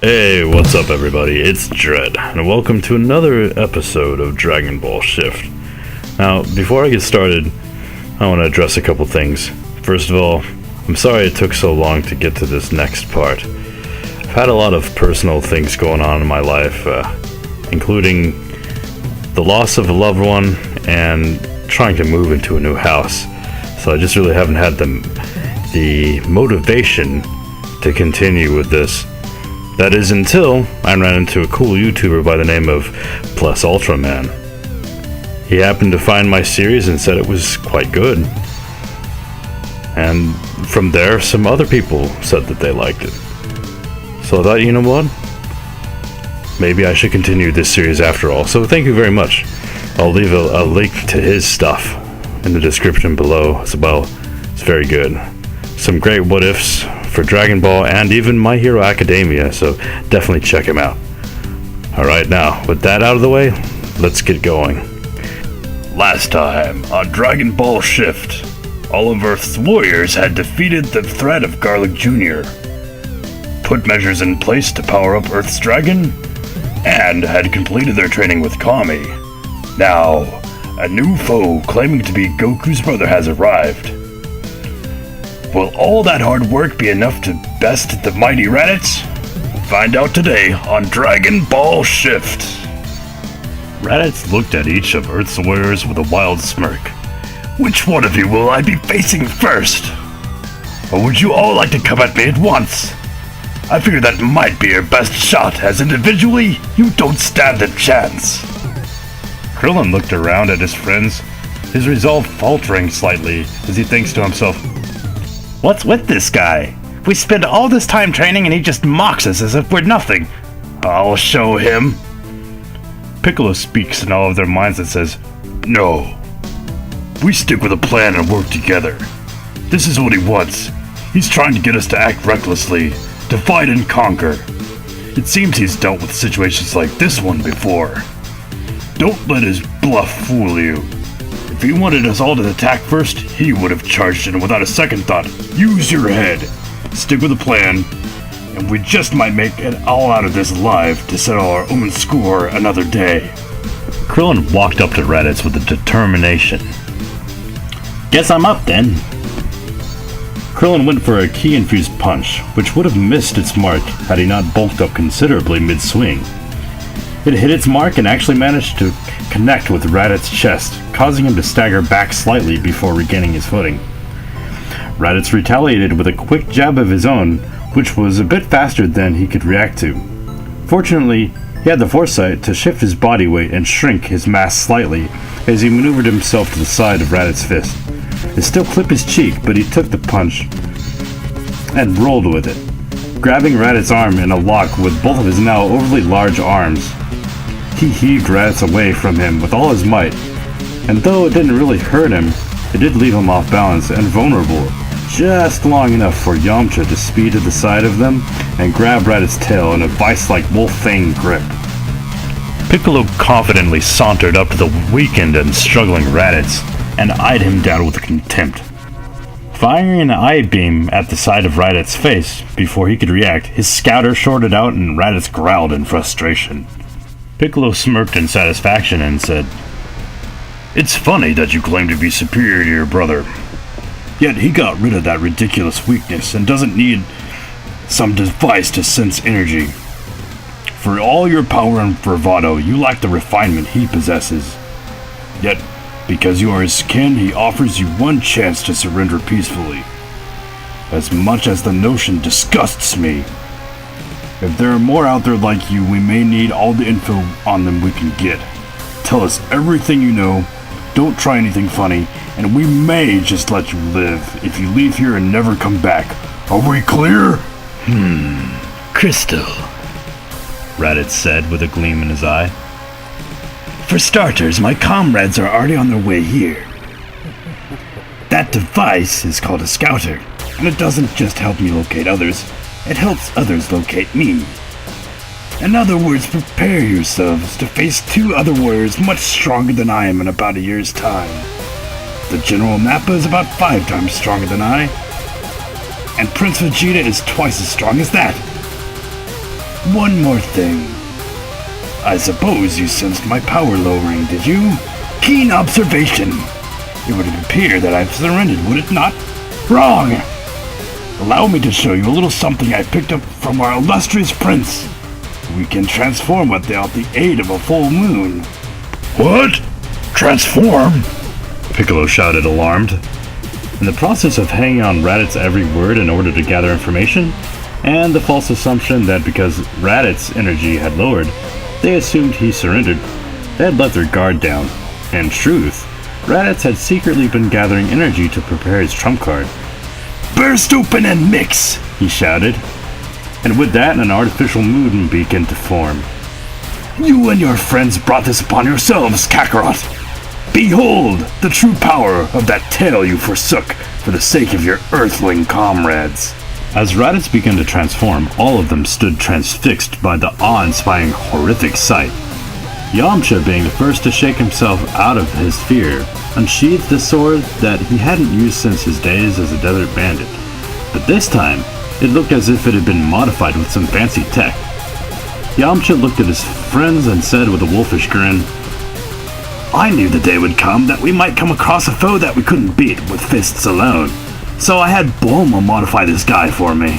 Hey, what's up everybody? It's Jredd, and welcome to another episode of Dragon Ball Shift. Now, before I get started, I want to address a couple things. First of all, I'm sorry it took so long to get to this next part. I've had a lot of personal things going on in my life, including the loss of a loved one and trying to move into a new house. So I just really haven't had the motivation to continue with this. That is until I ran into a cool YouTuber by the name of Plus Ultraman. He happened to find my series and said it was quite good. And from there, some other people said that they liked it. So I thought, you know what? Maybe I should continue this series after all. So thank you very much. I'll leave a link to his stuff in the description below as well. It's very good. Some great what-ifs for Dragon Ball and even My Hero Academia, so definitely check him out. Alright, now, with that out of the way, let's get going. Last time, on Dragon Ball Shift, all of Earth's warriors had defeated the threat of Garlic Jr., put measures in place to power up Earth's dragon, and had completed their training with Kami. Now, a new foe claiming to be Goku's brother has arrived. Will all that hard work be enough to best the mighty Raditz? Find out today on Dragon Ball Shift. Raditz looked at each of Earth's warriors with a wild smirk. Which one of you will I be facing first? Or would you all like to come at me at once? I figure that might be your best shot, as individually, you don't stand a chance. Krillin looked around at his friends, his resolve faltering slightly as he thinks to himself, "What's with this guy? We spend all this time training and he just mocks us as if we're nothing. I'll show him." Piccolo speaks in all of their minds and says, "No. We stick with a plan and work together. This is what he wants. He's trying to get us to act recklessly, to fight and conquer. It seems he's dealt with situations like this one before. Don't let his bluff fool you. If he wanted us all to attack first, he would have charged in without a second thought. Use your head. Stick with the plan, and we just might make it all out of this alive to settle our own score another day." Krillin walked up to Raditz with a determination. "Guess I'm up then." Krillin went for a ki-infused punch, which would have missed its mark had he not bulked up considerably mid-swing. It hit its mark and actually managed to connect with Raditz's chest, causing him to stagger back slightly before regaining his footing. Raditz retaliated with a quick jab of his own, which was a bit faster than he could react to. Fortunately, he had the foresight to shift his body weight and shrink his mass slightly as he maneuvered himself to the side of Raditz's fist. It still clipped his cheek, but he took the punch and rolled with it, grabbing Raditz's arm in a lock with both of his now overly large arms. He heaved Raditz away from him with all his might, and though it didn't really hurt him, it did leave him off balance and vulnerable, just long enough for Yamcha to speed to the side of them and grab Raditz's tail in a vice-like wolf-fang grip. Piccolo confidently sauntered up to the weakened and struggling Raditz and eyed him down with contempt. Firing an eye beam at the side of Raditz's face before he could react, his scouter shorted out and Raditz growled in frustration. Piccolo smirked in satisfaction and said, "It's funny that you claim to be superior to your brother. Yet he got rid of that ridiculous weakness and doesn't need some device to sense energy. For all your power and bravado, you lack the refinement he possesses. Yet, because you are his kin, he offers you one chance to surrender peacefully. As much as the notion disgusts me. If there are more out there like you, we may need all the info on them we can get. Tell us everything you know, don't try anything funny, and we may just let you live if you leave here and never come back. Are we clear?" "Crystal," Raditz said with a gleam in his eye. "For starters, my comrades are already on their way here. That device is called a scouter, and it doesn't just help me locate others, it helps others locate me. In other words, prepare yourselves to face two other warriors much stronger than I am in about a year's time. The General Nappa is about 5 times stronger than I, and Prince Vegeta is twice as strong as that. One more thing. I suppose you sensed my power lowering, did you? Keen observation. It would appear that I've surrendered, would it not? Wrong! Allow me to show you a little something I picked up from our illustrious prince. We can transform without the aid of a full moon. What? Transform? Piccolo shouted, alarmed. In the process of hanging on Raditz's every word in order to gather information, and the false assumption that because Raditz's energy had lowered, they assumed he surrendered, they had let their guard down. In truth, Raditz had secretly been gathering energy to prepare his trump card. Burst open and mix, he shouted. And with that, an artificial moon began to form. You and your friends brought this upon yourselves, Kakarot. Behold the true power of that tail you forsook for the sake of your earthling comrades. As Raditz began to transform, all of them stood transfixed by the awe-inspiring, horrific sight. Yamcha, being the first to shake himself out of his fear, unsheathed the sword that he hadn't used since his days as a desert bandit. But this time, it looked as if it had been modified with some fancy tech. Yamcha looked at his friends and said with a wolfish grin, I knew the day would come that we might come across a foe that we couldn't beat with fists alone. So I had Bulma modify this guy for me,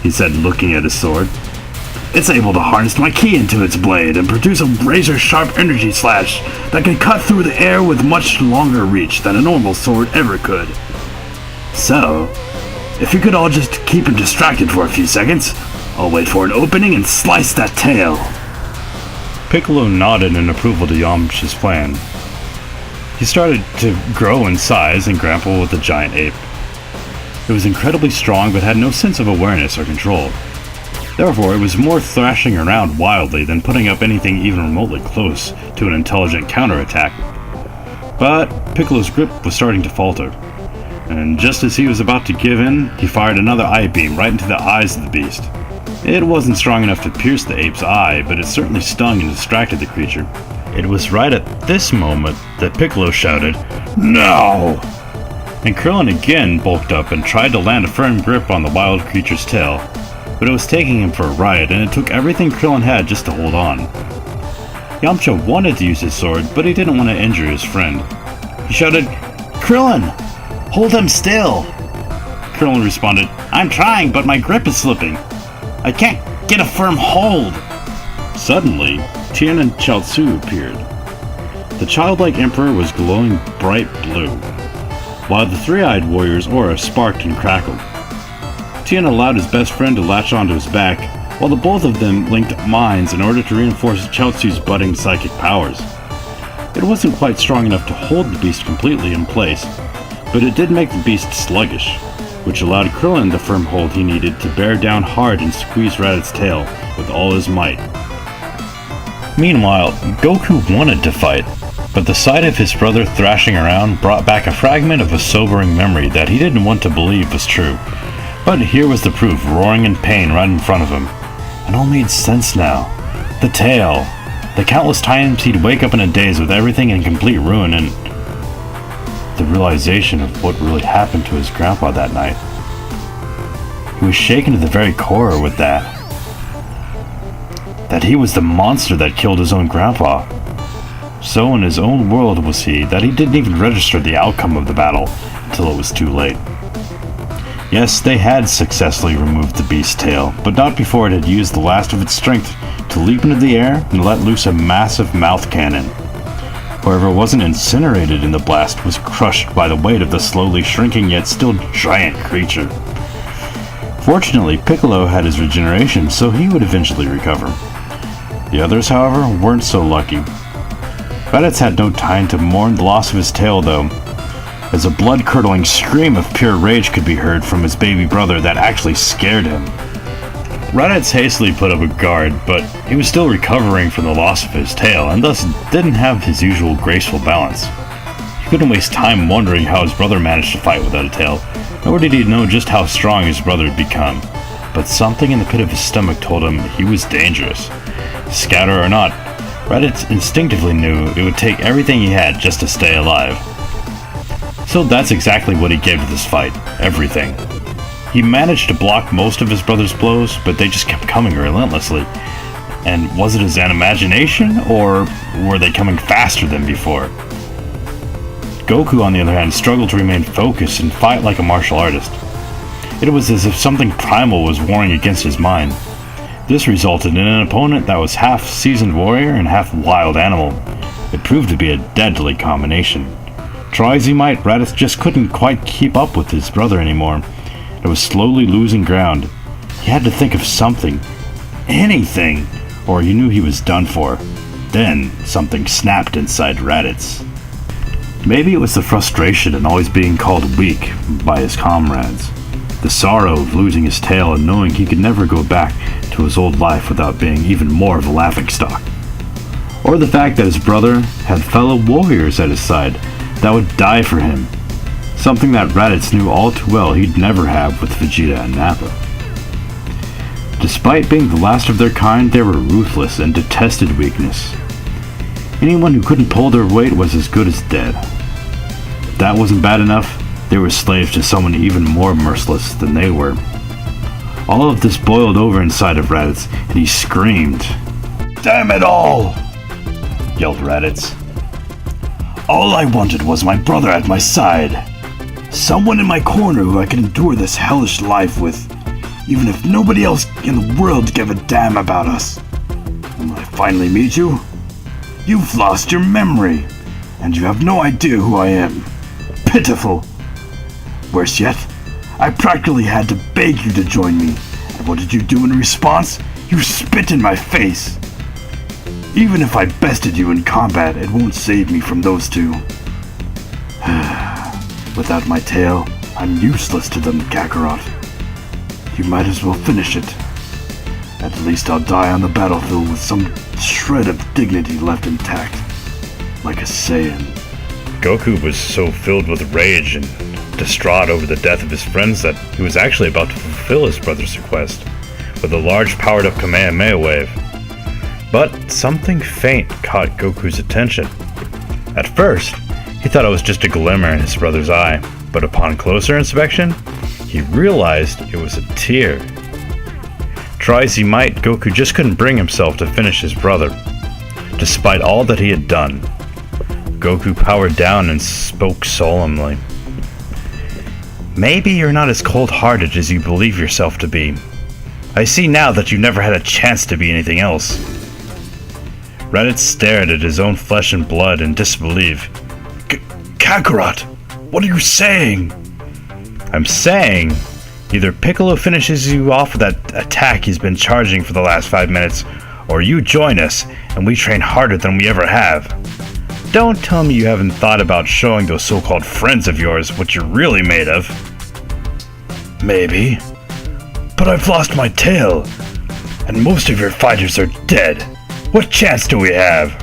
he said, looking at his sword. It's able to harness my ki into its blade and produce a razor-sharp energy slash that can cut through the air with much longer reach than a normal sword ever could. So, if you could all just keep him distracted for a few seconds, I'll wait for an opening and slice that tail. Piccolo nodded in approval to Yamcha's plan. He started to grow in size and grapple with the giant ape. It was incredibly strong but had no sense of awareness or control. Therefore, it was more thrashing around wildly than putting up anything even remotely close to an intelligent counterattack. But Piccolo's grip was starting to falter, and just as he was about to give in, he fired another eye beam right into the eyes of the beast. It wasn't strong enough to pierce the ape's eye, but it certainly stung and distracted the creature. It was right at this moment that Piccolo shouted, "No!" And Krillin again bulked up and tried to land a firm grip on the wild creature's tail, but it was taking him for a ride, and it took everything Krillin had just to hold on. Yamcha wanted to use his sword, but he didn't want to injure his friend. He shouted, "Krillin, hold him still!" Krillin responded, "I'm trying, but my grip is slipping. I can't get a firm hold." Suddenly, Tien and Chaozu appeared. The childlike emperor was glowing bright blue, while the three-eyed warrior's aura sparked and crackled. Tien allowed his best friend to latch onto his back, while the both of them linked minds in order to reinforce Chaozu's budding psychic powers. It wasn't quite strong enough to hold the beast completely in place, but it did make the beast sluggish, which allowed Krillin the firm hold he needed to bear down hard and squeeze Raditz's tail with all his might. Meanwhile, Goku wanted to fight, but the sight of his brother thrashing around brought back a fragment of a sobering memory that he didn't want to believe was true. But here was the proof, roaring in pain right in front of him. It all made sense now. The tail. The countless times he'd wake up in a daze with everything in complete ruin, and the realization of what really happened to his grandpa that night. He was shaken to the very core with that. That he was the monster that killed his own grandpa. So in his own world was he that he didn't even register the outcome of the battle until it was too late. Yes, they had successfully removed the beast's tail, but not before it had used the last of its strength to leap into the air and let loose a massive mouth cannon. Whoever wasn't incinerated in the blast was crushed by the weight of the slowly shrinking yet still giant creature. Fortunately, Piccolo had his regeneration, so he would eventually recover. The others, however, weren't so lucky. Raditz had no time to mourn the loss of his tail, though, as a blood-curdling scream of pure rage could be heard from his baby brother that actually scared him. Raditz hastily put up a guard, but he was still recovering from the loss of his tail, and thus didn't have his usual graceful balance. He couldn't waste time wondering how his brother managed to fight without a tail, nor did he know just how strong his brother had become. But something in the pit of his stomach told him he was dangerous. Scouter or not, Raditz instinctively knew it would take everything he had just to stay alive. So that's exactly what he gave to this fight, everything. He managed to block most of his brother's blows, but they just kept coming relentlessly. And was it his imagination, or were they coming faster than before? Goku, on the other hand, struggled to remain focused and fight like a martial artist. It was as if something primal was warring against his mind. This resulted in an opponent that was half seasoned warrior and half wild animal. It proved to be a deadly combination. Try as he might, Raditz just couldn't quite keep up with his brother anymore. It was slowly losing ground. He had to think of something, anything, or he knew he was done for. Then something snapped inside Raditz. Maybe it was the frustration in always being called weak by his comrades. The sorrow of losing his tail and knowing he could never go back to his old life without being even more of a laughingstock. Or the fact that his brother had fellow warriors at his side that would die for him. Something that Raditz knew all too well he'd never have with Vegeta and Nappa. Despite being the last of their kind, they were ruthless and detested weakness. Anyone who couldn't pull their weight was as good as dead. If that wasn't bad enough, they were slaves to someone even more merciless than they were. All of this boiled over inside of Raditz, and he screamed. Damn it all! Yelled Raditz. All I wanted was my brother at my side. Someone in my corner who I could endure this hellish life with, even if nobody else in the world gave a damn about us. And when I finally meet you, you've lost your memory, and you have no idea who I am. Pitiful. Worse yet, I practically had to beg you to join me, and what did you do in response? You spit in my face. Even if I bested you in combat, it won't save me from those two. Without my tail, I'm useless to them, Kakarot. You might as well finish it. At least I'll die on the battlefield with some shred of dignity left intact, like a Saiyan. Goku was so filled with rage and distraught over the death of his friends that he was actually about to fulfill his brother's request with a large powered-up Kamehameha wave. But something faint caught Goku's attention. At first, he thought it was just a glimmer in his brother's eye, but upon closer inspection, he realized it was a tear. Try as he might, Goku just couldn't bring himself to finish his brother. Despite all that he had done, Goku powered down and spoke solemnly. Maybe you're not as cold-hearted as you believe yourself to be. I see now that you never had a chance to be anything else. Raditz stared at his own flesh and blood in disbelief. Kakarot, what are you saying? I'm saying, either Piccolo finishes you off with that attack he's been charging for the last 5 minutes, or you join us and we train harder than we ever have. Don't tell me you haven't thought about showing those so-called friends of yours what you're really made of. Maybe. But I've lost my tail, and most of your fighters are dead. What chance do we have?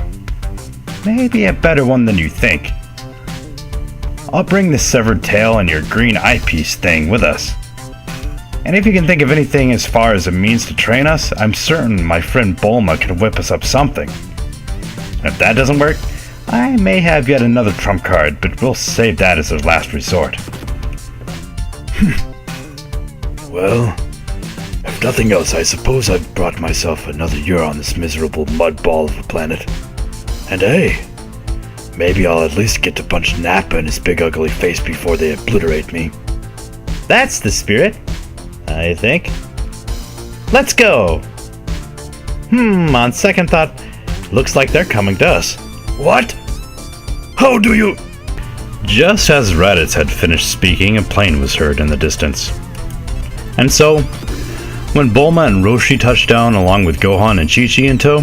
Maybe a better one than you think. I'll bring the severed tail and your green eyepiece thing with us. And if you can think of anything as far as a means to train us, I'm certain my friend Bulma can whip us up something. And if that doesn't work, I may have yet another trump card, but we'll save that as a last resort. Well, if nothing else, I suppose I've brought myself another year on this miserable mud ball of a planet. And hey, maybe I'll at least get to punch Nappa in his big ugly face before they obliterate me. That's the spirit, I think. Let's go! On second thought, looks like they're coming to us. What? How do you... Just as Raditz had finished speaking, a plane was heard in the distance. And so, when Bulma and Roshi touched down along with Gohan and Chi-Chi in tow,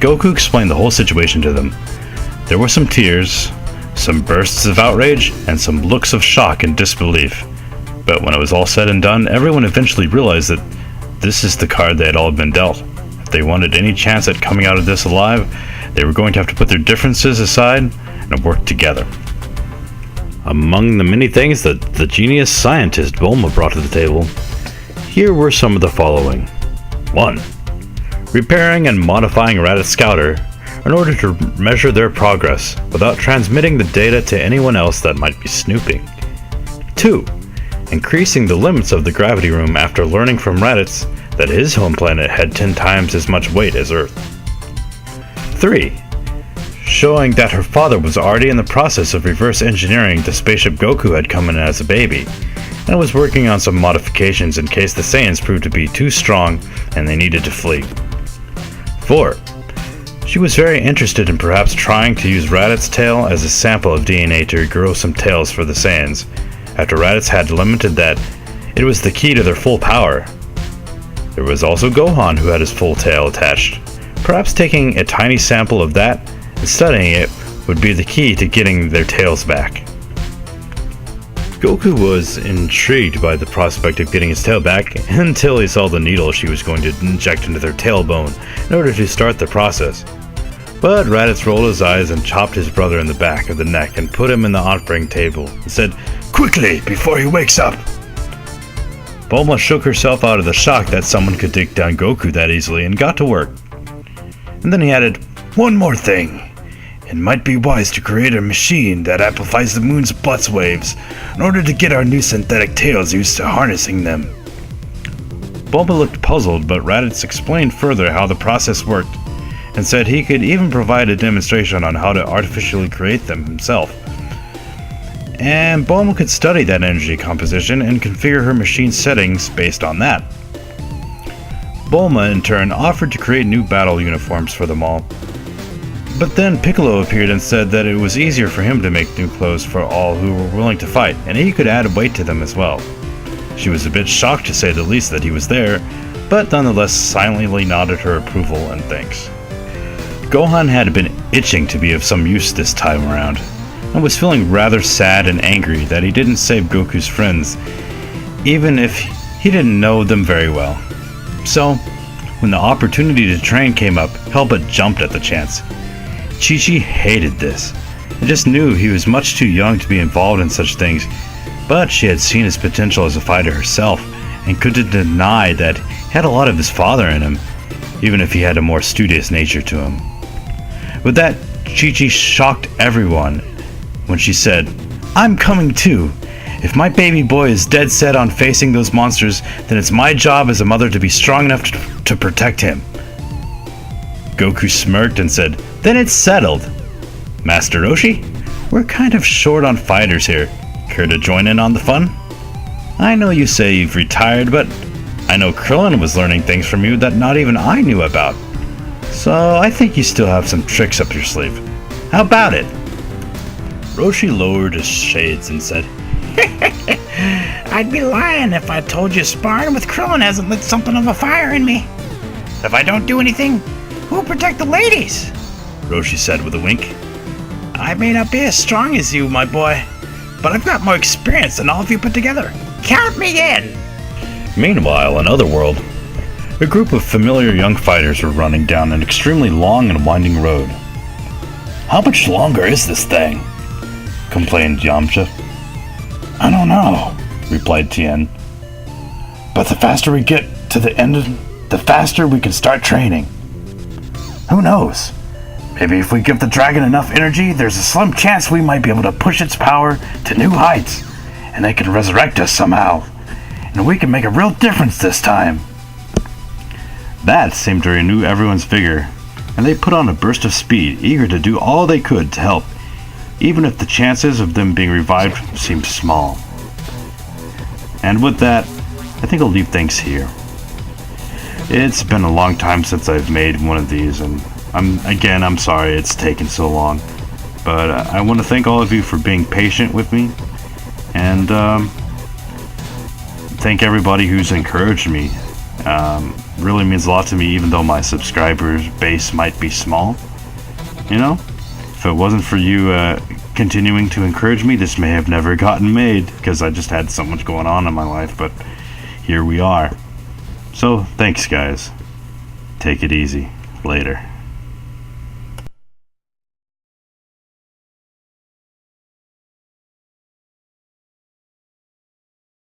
Goku explained the whole situation to them. There were some tears, some bursts of outrage, and some looks of shock and disbelief. But when it was all said and done, everyone eventually realized that this is the card they had all been dealt. If they wanted any chance at coming out of this alive, they were going to have to put their differences aside and work together. Among the many things that the genius scientist Bulma brought to the table, here were some of the following. 1. Repairing and modifying Raditz Scouter in order to measure their progress without transmitting the data to anyone else that might be snooping. 2. increasing the limits of the gravity room after learning from Raditz that his home planet had 10 times as much weight as Earth. 3. Showing that her father was already in the process of reverse engineering the spaceship Goku had come in as a baby, and was working on some modifications in case the Saiyans proved to be too strong and they needed to flee. 4. She was very interested in perhaps trying to use Raditz's tail as a sample of DNA to grow some tails for the Saiyans, after Raditz had lamented that it was the key to their full power. There was also Gohan, who had his full tail attached. Perhaps taking a tiny sample of that and studying it would be the key to getting their tails back. Goku was intrigued by the prospect of getting his tail back until he saw the needle she was going to inject into their tailbone in order to start the process. But Raditz rolled his eyes and chopped his brother in the back of the neck and put him in the operating table and said, "Quickly, before he wakes up!" Bulma shook herself out of the shock that someone could take down Goku that easily and got to work. And then he added, "One more thing. It might be wise to create a machine that amplifies the moon's pulse waves in order to get our new synthetic tails used to harnessing them." Bulma looked puzzled, but Raditz explained further how the process worked and said he could even provide a demonstration on how to artificially create them himself. And Bulma could study that energy composition and configure her machine settings based on that. Bulma, in turn, offered to create new battle uniforms for them all. But then Piccolo appeared and said that it was easier for him to make new clothes for all who were willing to fight, and he could add weight to them as well. She was a bit shocked, to say the least, that he was there, but nonetheless silently nodded her approval and thanks. Gohan had been itching to be of some use this time around, and was feeling rather sad and angry that he didn't save Goku's friends, even if he didn't know them very well. So, when the opportunity to train came up, Hellbut jumped at the chance. Chi-Chi hated this, and just knew he was much too young to be involved in such things, but she had seen his potential as a fighter herself, and couldn't deny that he had a lot of his father in him, even if he had a more studious nature to him. With that, Chi-Chi shocked everyone when she said, "I'm coming too. If my baby boy is dead set on facing those monsters, then it's my job as a mother to be strong enough to protect him." Goku smirked and said, "Then it's settled. Master Roshi, we're kind of short on fighters here. Care to join in on the fun? I know you say you've retired, but I know Krillin was learning things from you that not even I knew about. So I think you still have some tricks up your sleeve. How about it?" Roshi lowered his shades and said, "I'd be lying if I told you sparring with Krillin hasn't lit something of a fire in me. If I don't do anything, who'll protect the ladies?" Roshi said with a wink. "I may not be as strong as you, my boy, but I've got more experience than all of you put together. Count me in!" Meanwhile, in Otherworld, a group of familiar young fighters were running down an extremely long and winding road. "How much longer is this thing?" complained Yamcha. "I don't know," replied Tien. "But the faster we get to the end, the faster we can start training. Who knows? Maybe if we give the dragon enough energy, there's a slim chance we might be able to push its power to new heights, and it can resurrect us somehow. And we can make a real difference this time." That seemed to renew everyone's vigor, and they put on a burst of speed, eager to do all they could to help, even if the chances of them being revived seemed small. And with that, I think I'll leave things here. It's been a long time since I've made one of these, and I'm sorry it's taken so long. But I want to thank all of you for being patient with me, and thank everybody who's encouraged me. Really means a lot to me, even though my subscribers base might be small. You know, if it wasn't for you continuing to encourage me, this may have never gotten made, because I just had so much going on in my life, but here we are. So, thanks guys. Take it easy. Later.